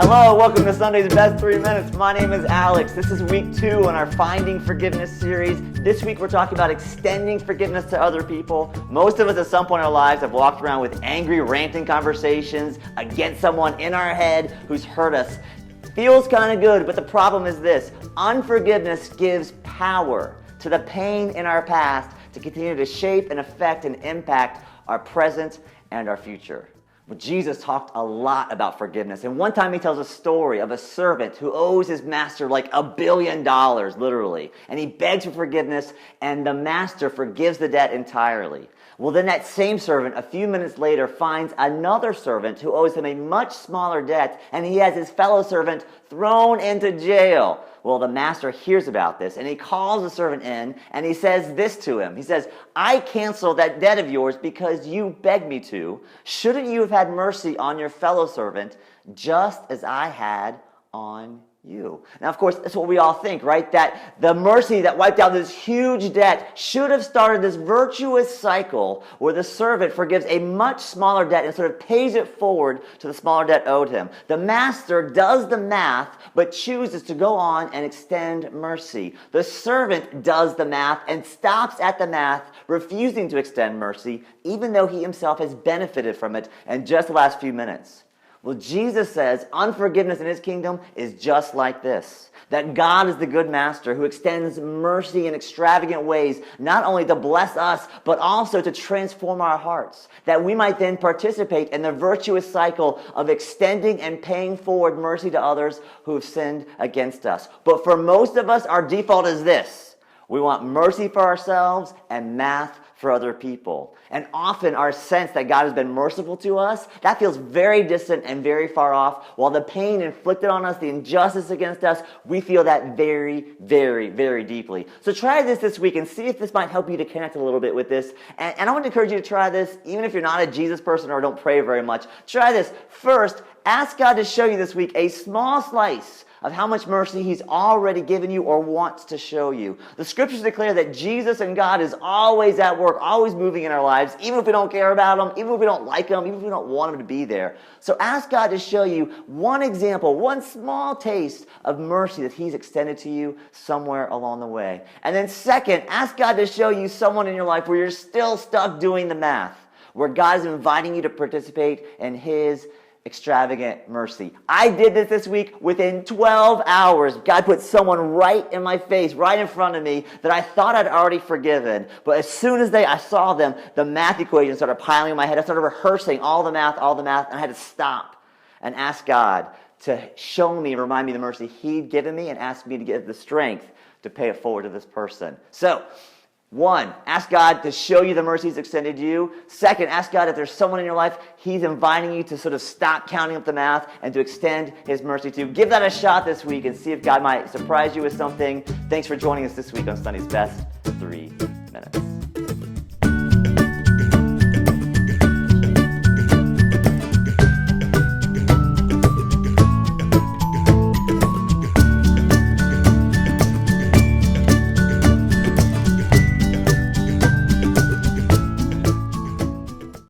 Hello, welcome to Sunday's Best 3 Minutes. My name is Alex. This is week 2 in our Finding Forgiveness series. This week we're talking about extending forgiveness to other people. Most of us at some point in our lives have walked around with angry, ranting conversations against someone in our head who's hurt us. Feels kind of good, but the problem is this. Unforgiveness gives power to the pain in our past to continue to shape and affect and impact our present and our future. Well, Jesus talked a lot about forgiveness, and one time he tells a story of a servant who owes his master like $1 billion, literally, and he begs for forgiveness, and the master forgives the debt entirely. Well, then that same servant, a few minutes later, finds another servant who owes him a much smaller debt, and he has his fellow servant thrown into jail. Well, the master hears about this, and he calls the servant in, and he says this to him. He says, "I canceled that debt of yours because you begged me to. Shouldn't you have had mercy on your fellow servant, just as I had on you?" Now, of course, that's what we all think, right? That the mercy that wiped out this huge debt should have started this virtuous cycle where the servant forgives a much smaller debt and sort of pays it forward to the smaller debt owed him. The master does the math, but chooses to go on and extend mercy. The servant does the math and stops at the math, refusing to extend mercy, even though he himself has benefited from it in just the last few minutes. Well, Jesus says unforgiveness in his kingdom is just like this. That God is the good master who extends mercy in extravagant ways, not only to bless us, but also to transform our hearts. That we might then participate in the virtuous cycle of extending and paying forward mercy to others who have sinned against us. But for most of us, our default is this. We want mercy for ourselves and math for other people. And often our sense that God has been merciful to us, that feels very distant and very far off, while the pain inflicted on us, the injustice against us, we feel that very, very, very deeply. So try this week and see if this might help you to connect a little bit with this. And I want to encourage you to try this, even if you're not a Jesus person or don't pray very much. Try this. First, ask God to show you this week a small slice of how much mercy he's already given you or wants to show you. The scriptures declare that Jesus and God is always at work, always moving in our lives, even if we don't care about him, even if we don't like him, even if we don't want him to be there. So ask God to show you one example, one small taste of mercy that he's extended to you somewhere along the way. And then second, ask God to show you someone in your life where you're still stuck doing the math, where God is inviting you to participate in his extravagant mercy. I did this week within 12 hours. God put someone right in my face, right in front of me, that I thought I'd already forgiven. But as soon as I saw them, the math equation started piling in my head. I started rehearsing all the math, and I had to stop and ask God to show me, remind me of the mercy he'd given me, and ask me to get the strength to pay it forward to this person. So, 1, ask God to show you the mercy he's extended to you. 2, ask God if there's someone in your life he's inviting you to sort of stop counting up the math and to extend his mercy to. Give that a shot this week and see if God might surprise you with something. Thanks for joining us this week on Sunday's Best.